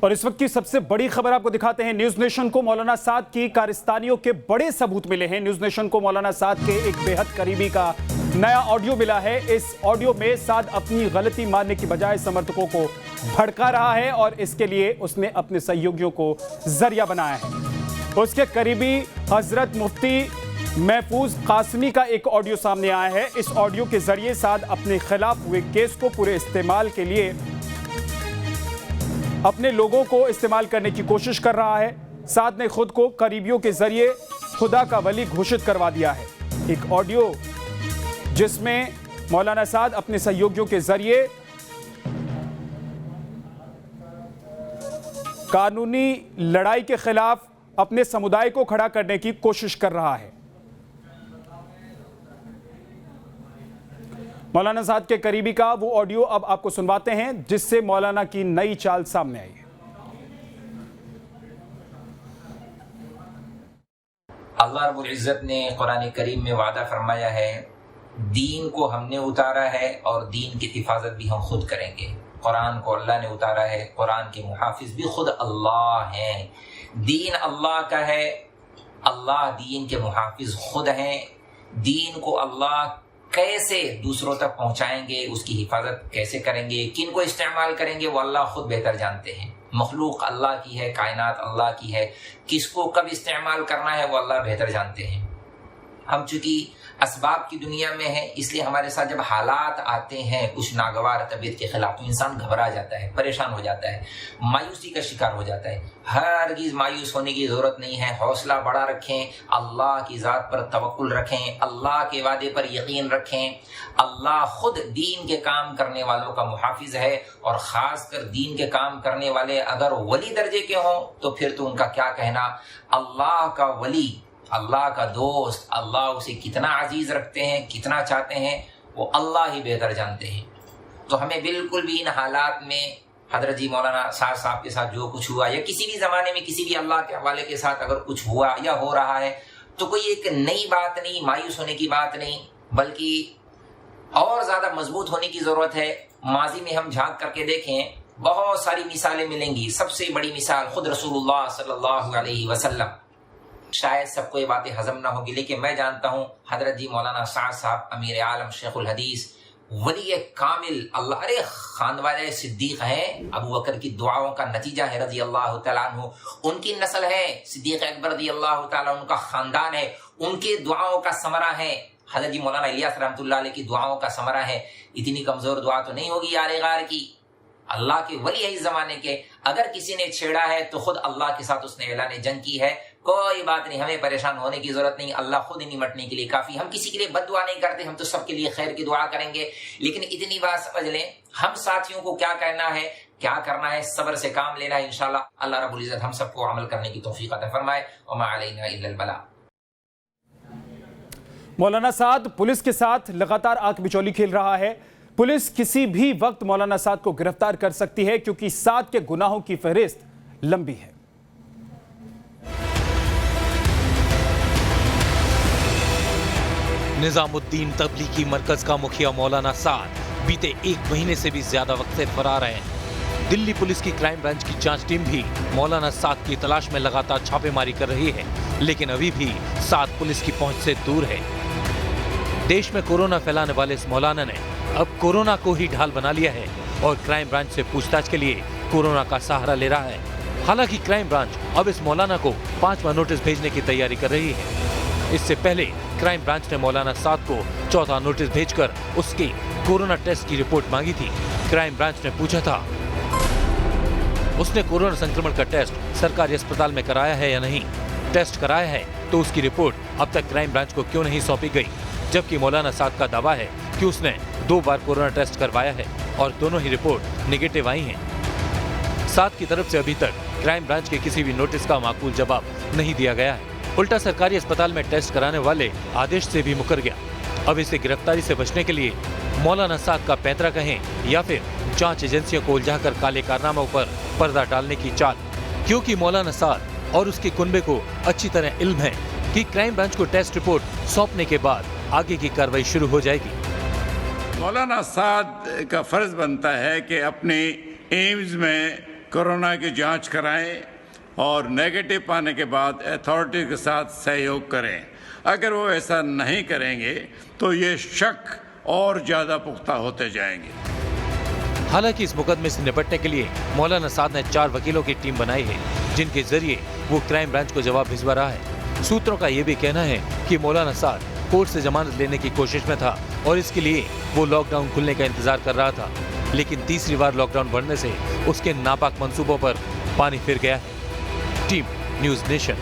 और इस वक्त की सबसे बड़ी खबर आपको दिखाते हैं। न्यूज नेशन को मौलाना साद की कारस्तानियों के बड़े सबूत मिले हैं। न्यूज नेशन को मौलाना साद के एक बेहद करीबी का नया ऑडियो मिला है। इस ऑडियो में साद अपनी गलती मानने की बजाय समर्थकों को भड़का रहा है और इसके लिए उसने अपने सहयोगियों को जरिया बनाया है। उसके करीबी हजरत मुफ्ती महफूज कासमी का एक ऑडियो सामने आया है। इस ऑडियो के जरिए साद अपने खिलाफ हुए केस को पूरे इस्तेमाल के लिए अपने लोगों को इस्तेमाल करने की कोशिश कर रहा है। साद ने खुद को करीबियों के जरिए खुदा का वली घोषित करवा दिया है। एक ऑडियो जिसमें मौलाना साद अपने सहयोगियों के जरिए कानूनी लड़ाई के खिलाफ अपने समुदाय को खड़ा करने की कोशिश कर रहा है। मौलाना साद के करीबी का वो ऑडियो अब आपको सुनवाते हैं जिससे मौलाना की नई चाल सामने आई है। अल्लाह रब्बुल इज्जत ने कुरान करीम में वादा फरमाया है, दीन को हमने उतारा है और दीन की हिफाजत भी हम खुद करेंगे। कुरान को अल्लाह ने उतारा है, कुरान के मुहाफिज भी खुद अल्लाह हैं। दीन अल्लाह का है, अल्लाह दीन के मुहाफिज खुद हैं। दीन को अल्लाह कैसे दूसरों तक पहुंचाएंगे, उसकी हिफाजत कैसे करेंगे, किन को इस्तेमाल करेंगे, वो अल्लाह खुद बेहतर जानते हैं। मखलूक अल्लाह की है, कायनात अल्लाह की है, किसको कब इस्तेमाल करना है वो अल्लाह बेहतर जानते हैं। हम चूंकि असबाब की दुनिया में है, इसलिए हमारे साथ जब हालात आते हैं कुछ नागवार तबीयत के खिलाफ, तो इंसान घबरा जाता है, परेशान हो जाता है, मायूसी का शिकार हो जाता है। हरगिज़ मायूस होने की जरूरत नहीं है। हौसला बढ़ा रखें, अल्लाह की ज़ात पर तवक्कुल रखें, अल्लाह के वादे पर यकीन रखें। अल्लाह खुद दीन के काम करने वालों का मुहाफिज है, और ख़ासकर दीन के काम करने वाले अगर वली दर्जे के हों तो फिर तो उनका क्या कहना। अल्लाह का वली, अल्लाह का दोस्त, अल्लाह उसे कितना अजीज रखते हैं, कितना चाहते हैं, वो अल्लाह ही बेहतर जानते हैं। तो हमें बिल्कुल भी इन हालात में हजरत जी मौलाना साद साहब के साथ जो कुछ हुआ, या किसी भी ज़माने में किसी भी अल्लाह के हवाले के साथ अगर कुछ हुआ या हो रहा है, तो कोई एक नई बात नहीं, मायूस होने की बात नहीं, बल्कि और ज़्यादा मजबूत होने की ज़रूरत है। माजी में हम झांक करके देखें, बहुत सारी मिसालें मिलेंगी। सबसे बड़ी मिसाल खुद रसूलुल्लाह सल्लल्लाहु अलैहि वसल्लम। शायद सबको ये बातें हजम ना होगी, लेकिन मैं जानता हूँ हजरत जी मौलाना साद साहब अमीर आलम शेखुल हदीस वली कामिल अल्लाह, अरे खानवाले सिद्दीक हैं, अबू बकर की दुआओं का नतीजा है रज़ी अल्लाह तआला अन्हु। उनकी नस्ल है सिद्दीक अकबर रज़ी अल्लाह तआला, उनका खानदान है, उनके दुआओं का समरा है। हजरत जी मौलाना इलियास रहमतुल्लाह अलैह की दुआओं का समरा है। इतनी कमजोर दुआ तो नहीं होगी यार गार की। अल्लाह के वली है इस जमाने के, अगर किसी ने छेड़ा है तो खुद अल्लाह के साथ उसने ऐलान जंग की है। कोई बात नहीं, हमें परेशान होने की जरूरत नहीं, अल्लाह खुद ही निमटने के लिए काफी। हम किसी के लिए बद्दुआ नहीं करते, हम तो सबके लिए खैर की दुआ करेंगे। लेकिन इतनी बात समझ लें, हम साथियों को क्या कहना है, क्या करना है, सब्र से काम लेना है। इंशाअल्लाह अल्लाह रब्बुल इज्जत हम सबको अमल करने की तौफीक अता फरमाए। वमा अलैना इल्लल बला। मौलाना साद पुलिस के साथ लगातार आंख बिचौली खेल रहा है। पुलिस किसी भी वक्त मौलाना साद को गिरफ्तार कर सकती है क्योंकि साद के गुनाहों की फहरिस्त लंबी है। निजामुद्दीन तबलीगी मरकज का मुखिया मौलाना साद बीते एक महीने से भी ज्यादा वक्त से फरार है। दिल्ली पुलिस की क्राइम ब्रांच की जांच टीम भी मौलाना साद की तलाश में लगातार छापेमारी कर रही है, लेकिन अभी भी साद पुलिस की पहुंच से दूर है। देश में कोरोना फैलाने वाले इस मौलाना ने अब कोरोना को ही ढाल बना लिया है और क्राइम ब्रांच से पूछताछ के लिए कोरोना का सहारा ले रहा है। हालांकि क्राइम ब्रांच अब इस मौलाना को 5वां नोटिस भेजने की तैयारी कर रही है। इससे पहले क्राइम ब्रांच ने मौलाना साद को 4था नोटिस भेजकर उसके कोरोना टेस्ट की रिपोर्ट मांगी थी। क्राइम ब्रांच ने पूछा था उसने कोरोना संक्रमण का टेस्ट सरकारी अस्पताल में कराया है या नहीं। टेस्ट कराया है तो उसकी रिपोर्ट अब तक क्राइम ब्रांच को क्यों नहीं सौंपी गई, जबकि मौलाना साद का दावा है कि उसने 2 बार कोरोना टेस्ट करवाया है और दोनों ही रिपोर्ट नेगेटिव आई हैं। साद की तरफ से अभी तक क्राइम ब्रांच के किसी भी नोटिस का माकूल जवाब नहीं दिया गया है। उल्टा सरकारी अस्पताल में टेस्ट कराने वाले आदेश से भी मुकर गया। अब इसे गिरफ्तारी से बचने के लिए मौलाना साद का पैंतरा कहें या फिर जांच एजेंसियों को उलझाकर काले कारनामों पर पर्दा डालने की चाल, क्योंकि मौलाना साद और उसके कुनबे को अच्छी तरह इल्म है कि क्राइम ब्रांच को टेस्ट रिपोर्ट सौंपने के बाद आगे की कार्रवाई शुरू हो जाएगी। मौलाना साद का फर्ज बनता है कि अपने एम्स में कोरोना की जांच कराएं और नेगेटिव पाने के बाद अथॉरिटी के साथ सहयोग करें। अगर वो ऐसा नहीं करेंगे तो ये शक और ज़्यादा पुख्ता होते जाएंगे। हालांकि इस मुकदमे से निपटने के लिए मौलाना साद ने 4 वकीलों की टीम बनाई है, जिनके जरिए वो क्राइम ब्रांच को जवाब भिजवा रहा है। सूत्रों का ये भी कहना है कि मौलाना साद कोर्ट से जमानत लेने की कोशिश में था और इसके लिए वो लॉकडाउन खुलने का इंतजार कर रहा था, लेकिन तीसरी बार लॉकडाउन बढ़ने से उसके नापाक मंसूबों पर पानी फिर गया है। Team news nation.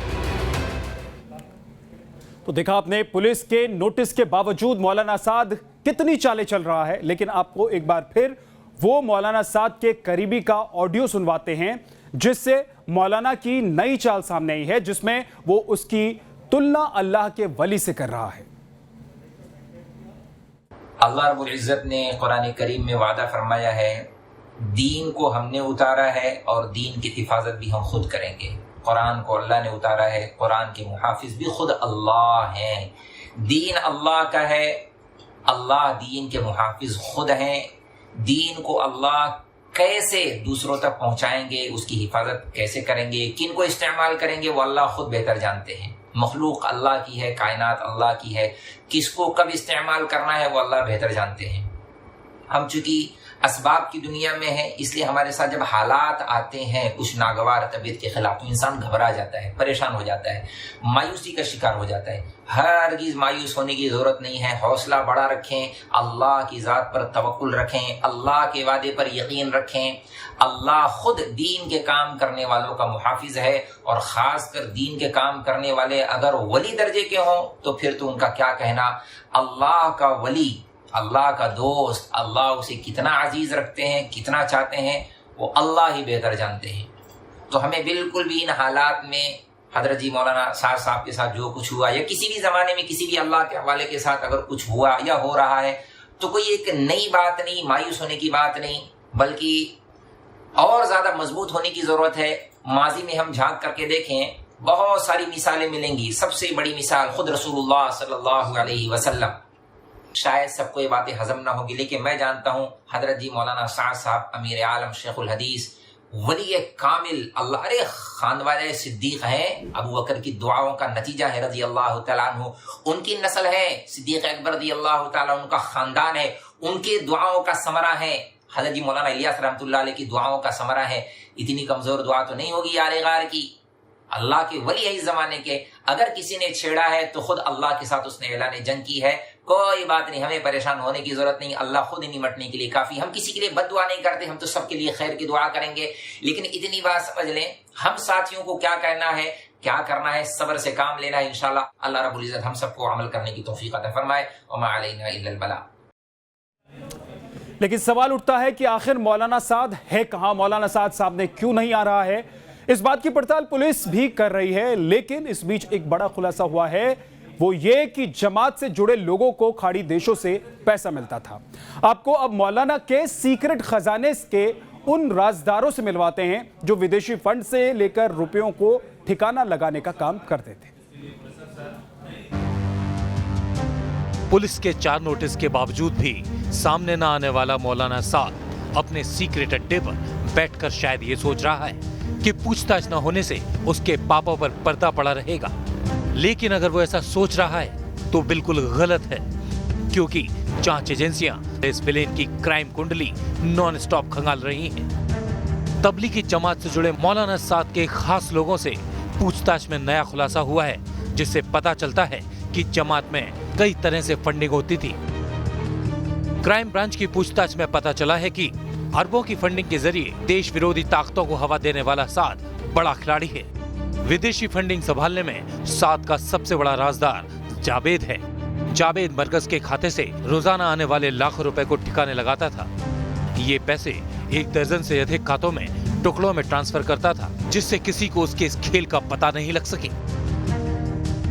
तो देखा आपने पुलिस के नोटिस के बावजूद मौलाना साद कितनी चालें चल रहा है, लेकिन आपको एक बार फिर वो मौलाना साद के करीबी का ऑडियो सुनवाते हैं, जिससे मौलाना की नई चाल सामने आई है, जिसमें वो उसकी तुलना अल्लाह के वली से कर रहा है। अल्लाह रब्बुल इज़्ज़त ने कुरान करीम में वादा फरमाया है, दीन को हमने उतारा है और दीन की हिफाजत भी हम खुद करेंगे। कुरान को अल्लाह ने उतारा है, कुरान के मुहाफिज भी खुद अल्लाह हैं। दीन अल्लाह का है, अल्लाह दीन के मुहाफिज खुद हैं। दीन को अल्लाह कैसे दूसरों तक पहुंचाएंगे, उसकी हिफाजत कैसे करेंगे, किन को इस्तेमाल करेंगे, वो अल्लाह खुद बेहतर जानते हैं। मखलूक अल्लाह की है, कायनात अल्लाह की है, किसको कब इस्तेमाल करना है वो अल्लाह बेहतर जानते हैं। हम चूंकि असबाब की दुनिया में है, इसलिए हमारे साथ जब हालात आते हैं कुछ नागवार तबीयत के खिलाफ, तो इंसान घबरा जाता है, परेशान हो जाता है, मायूसी का शिकार हो जाता है। हरगिज़ मायूस होने की जरूरत नहीं है। हौसला बढ़ा रखें, अल्लाह की ज़ात पर तवक्कुल रखें, अल्लाह के वादे पर यकीन रखें। अल्लाह खुद दीन के काम करने वालों का मुहाफिज है, और ख़ासकर दीन के काम करने वाले अगर वली दर्जे के हों तो फिर तो उनका क्या कहना। अल्लाह का वली, अल्लाह का दोस्त, अल्लाह उसे कितना अजीज रखते हैं, कितना चाहते हैं, वो अल्लाह ही बेहतर जानते हैं। तो हमें बिल्कुल भी इन हालात में हजरत जी मौलाना साद साहब के साथ जो कुछ हुआ, या किसी भी ज़माने में किसी भी अल्लाह के हवाले के साथ अगर कुछ हुआ या हो रहा है, तो कोई एक नई बात नहीं, मायूस होने की बात नहीं, बल्कि और ज़्यादा मजबूत होने की ज़रूरत है। माजी में हम झांक करके देखें, बहुत सारी मिसालें मिलेंगी। सबसे बड़ी मिसाल खुद रसूलुल्लाह सल्लल्लाहु अलैहि वसल्लम। शायद सबको ये बातें हजम ना होगी, लेकिन मैं जानता हूँ हजरत जी मौलाना साद साहब अमीर आलम शेखुल हदीस वली कामिल अल्लाह, अरे खानवाले सिद्दीक हैं, अबू बकर की दुआओं का नतीजा है रज़ी अल्लाह तआला अन्हु, उनकी नस्ल है, सिद्दीक अकबर रज़ी अल्लाह तआला उनका खानदान है, उनके दुआओं का समरा है। हजरत जी मौलाना इलियास रहमतुल्लाह अलैह की दुआओं का समरा है। इतनी कमजोर दुआ तो नहीं होगी यार गार की, अल्लाह के वली है इस जमाने के। अगर किसी ने छेड़ा है तो खुद अल्लाह के साथ उसने ऐलान जंग की है। कोई बात नहीं, हमें परेशान होने की जरूरत नहीं, अल्लाह खुद ही निमटने के लिए काफी। हम किसी के लिए बद्दुआ नहीं करते, हम तो सबके लिए खैर की दुआ करेंगे। लेकिन इतनी बात समझ लें, हम साथियों को क्या कहना है, क्या करना है, सब्र से काम लेना है। इंशाअल्लाह अल्लाह रब्बुल इज्जत हम सबको अमल करने की तौफीक अता फरमाए। वमा अलैना इल्लल बला। लेकिन सवाल उठता है कि आखिर मौलाना साद है कहां, मौलाना साद सामने क्यों नहीं आ रहा है। इस बात की पड़ताल पुलिस भी कर रही है, लेकिन इस बीच एक बड़ा खुलासा हुआ है, वो ये कि जमात से जुड़े लोगों को खाड़ी देशों से पैसा मिलता था। आपको अब मौलाना के सीक्रेट खजाने के उन राजदारों से मिलवाते हैं जो विदेशी फंड से लेकर रुपयों को ठिकाना लगाने का काम करते थे। पुलिस के 4 नोटिस के बावजूद भी सामने न आने वाला मौलाना साद अपने सीक्रेट अड्डे पर बैठकर शायद ये सोच रहा है कि पूछताछ न होने से उसके पापों पर पर्दा पड़ा रहेगा। लेकिन अगर वो ऐसा सोच रहा है तो बिल्कुल गलत है, क्योंकि जांच एजेंसियां इस विलेन की क्राइम कुंडली नॉन स्टॉप खंगाल रही हैं। तबलीगी जमात से जुड़े मौलाना साद के खास लोगों से पूछताछ में नया खुलासा हुआ है, जिससे पता चलता है कि जमात में कई तरह से फंडिंग होती थी। क्राइम ब्रांच की पूछताछ में पता चला है कि अरबों की फंडिंग के जरिए देश विरोधी ताकतों को हवा देने वाला साद बड़ा खिलाड़ी है। विदेशी फंडिंग संभालने में साद का सबसे बड़ा राजदार जावेद है। जावेद मरकज के खाते से रोजाना आने वाले लाखों रुपए को ठिकाने लगाता था। ये पैसे 1 दर्जन से अधिक खातों में टुकड़ों में ट्रांसफर करता था, जिससे किसी को उसके इस खेल का पता नहीं लग सके।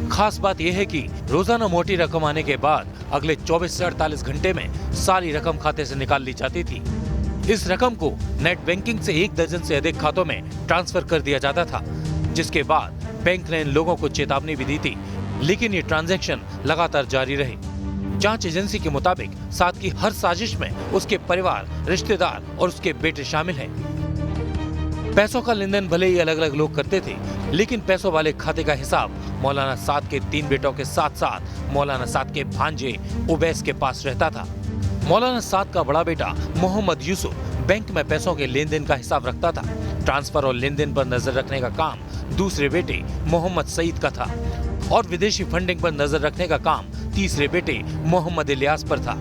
खास बात यह है कि रोजाना मोटी रकम आने के बाद अगले 24 से 48 घंटे में सारी रकम खाते से निकाल ली जाती थी। इस रकम को नेट बैंकिंग से 1 दर्जन से अधिक खातों में ट्रांसफर कर दिया जाता था, जिसके बाद बैंक ने इन लोगों को चेतावनी भी दी थी, लेकिन ये ट्रांजैक्शन लगातार जारी रहे। जांच एजेंसी के मुताबिक साद की हर साजिश में उसके परिवार, रिश्तेदार और उसके बेटे शामिल हैं। पैसों का लेन देन भले ही अलग अलग लोग करते थे, लेकिन पैसों वाले खाते का हिसाब मौलाना साद के 3 बेटों के साथ साथ मौलाना साद के भांजे उवैस के पास रहता था। मौलाना साद का बड़ा बेटा मोहम्मद यूसुफ बैंक में पैसों के लेन देन का हिसाब रखता था। ट्रांसफर और लेन देन पर नजर रखने का काम दूसरे बेटे मोहम्मद सईद का था और विदेशी फंडिंग पर नजर रखने का काम तीसरे बेटे मोहम्मद इलियास पर था।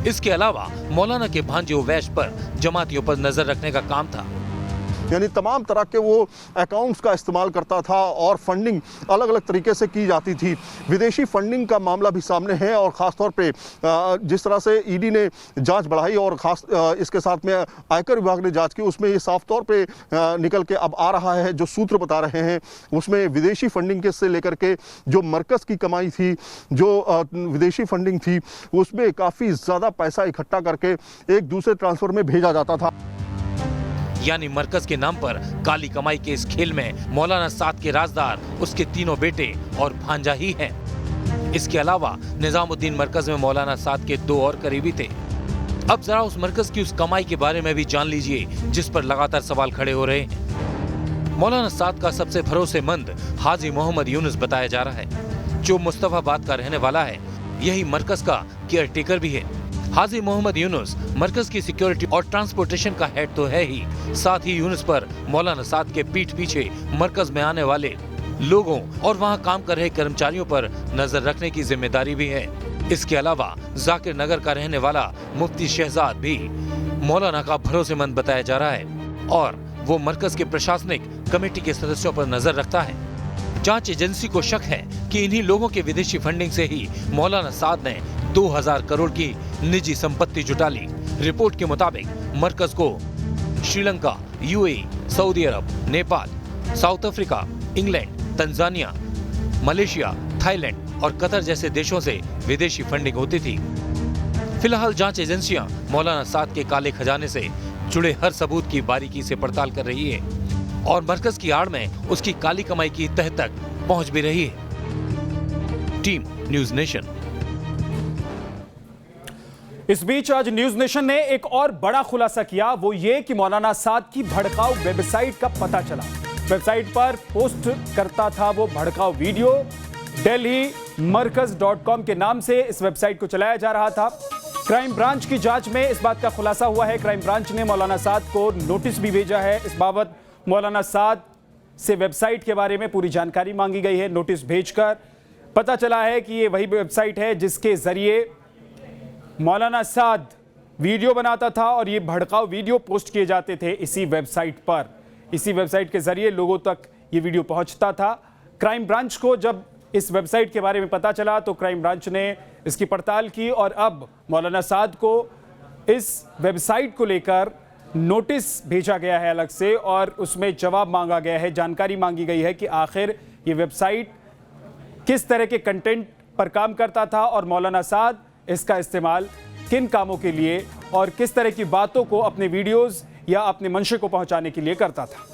इसके अलावा मौलाना के भांजे उवैस पर जमातियों पर नजर रखने का काम था। यानी तमाम तरह के वो अकाउंट्स का इस्तेमाल करता था और फंडिंग अलग अलग तरीके से की जाती थी। विदेशी फंडिंग का मामला भी सामने है और ख़ास तौर पे जिस तरह से ईडी ने जांच बढ़ाई और ख़ास इसके साथ में आयकर विभाग ने जांच की, उसमें ये साफ तौर पे निकल के अब आ रहा है। जो सूत्र बता रहे हैं उसमें विदेशी फंडिंग से लेकर के जो मरकज़ की कमाई थी, जो विदेशी फंडिंग थी, उसमें काफ़ी ज़्यादा पैसा इकट्ठा करके एक दूसरे ट्रांसफ़र में भेजा जाता था। यानी मरकज के नाम पर काली कमाई के इस खेल में मौलाना साद के राजदार उसके तीनों बेटे और भांजा ही हैं। इसके अलावा निजामुद्दीन मरकज में मौलाना साद के 2 और करीबी थे। अब जरा उस मरकज की उस कमाई के बारे में भी जान लीजिए जिस पर लगातार सवाल खड़े हो रहे हैं। मौलाना साद का सबसे भरोसेमंद हाजी मोहम्मद यूनुस बताया जा रहा है, जो मुस्तफाबाद का रहने वाला है। यही मरकज का केयर टेकर भी है। हाजी मोहम्मद यूनुस मरकज की सिक्योरिटी और ट्रांसपोर्टेशन का हेड तो है ही, साथ ही यूनुस पर मौलाना साद के पीठ पीछे मरकज में आने वाले लोगों और वहां काम कर रहे कर्मचारियों पर नजर रखने की जिम्मेदारी भी है। इसके अलावा जाकिर नगर का रहने वाला मुफ्ती शहजाद भी मौलाना का भरोसेमंद बताया जा रहा है और वो मरकज के प्रशासनिक कमेटी के सदस्यों पर नजर रखता है। जांच एजेंसी को शक है कि इन्हीं लोगों के विदेशी फंडिंग से ही मौलाना साद ने 2000 करोड़ की निजी संपत्ति जुटा ली। रिपोर्ट के मुताबिक मरकज को श्रीलंका, यूएई, सऊदी अरब, Nepal, South Africa, England, Tanzania, Malaysia, Thailand और कतर जैसे देशों से विदेशी फंडिंग होती थी। फिलहाल जांच एजेंसियां मौलाना साद के काले खजाने से जुड़े हर सबूत की बारीकी से पड़ताल कर रही है और मरकज की आड़ में उसकी काली कमाई की तह तक पहुंच भी रही है। Team news nation. इस बीच आज न्यूज नेशन ने एक और बड़ा खुलासा किया, वो ये कि मौलाना साद की भड़काऊ वेबसाइट का पता चला। वेबसाइट पर पोस्ट करता था वो भड़काऊ वीडियो। delhimarkaz.com के नाम से इस वेबसाइट को चलाया जा रहा था। क्राइम ब्रांच की जांच में इस बात का खुलासा हुआ है। क्राइम ब्रांच ने मौलाना साद को नोटिस भी भेजा है। इस बाबत मौलाना साद से वेबसाइट के बारे में पूरी जानकारी मांगी गई है। नोटिस भेजकर पता चला है कि ये वही वेबसाइट है जिसके जरिए मौलाना साद वीडियो बनाता था और ये भड़काऊ वीडियो पोस्ट किए जाते थे इसी वेबसाइट पर। इसी वेबसाइट के जरिए लोगों तक ये वीडियो पहुंचता था। क्राइम ब्रांच को जब इस वेबसाइट के बारे में पता चला तो क्राइम ब्रांच ने इसकी पड़ताल की और अब मौलाना साद को इस वेबसाइट को लेकर नोटिस भेजा गया है अलग से और उसमें जवाब मांगा गया है, जानकारी मांगी गई है कि आखिर ये वेबसाइट किस तरह के कंटेंट पर काम करता था और मौलाना साद इसका इस्तेमाल किन कामों के लिए और किस तरह की बातों को अपने वीडियोस या अपने मंशे को पहुंचाने के लिए करता था।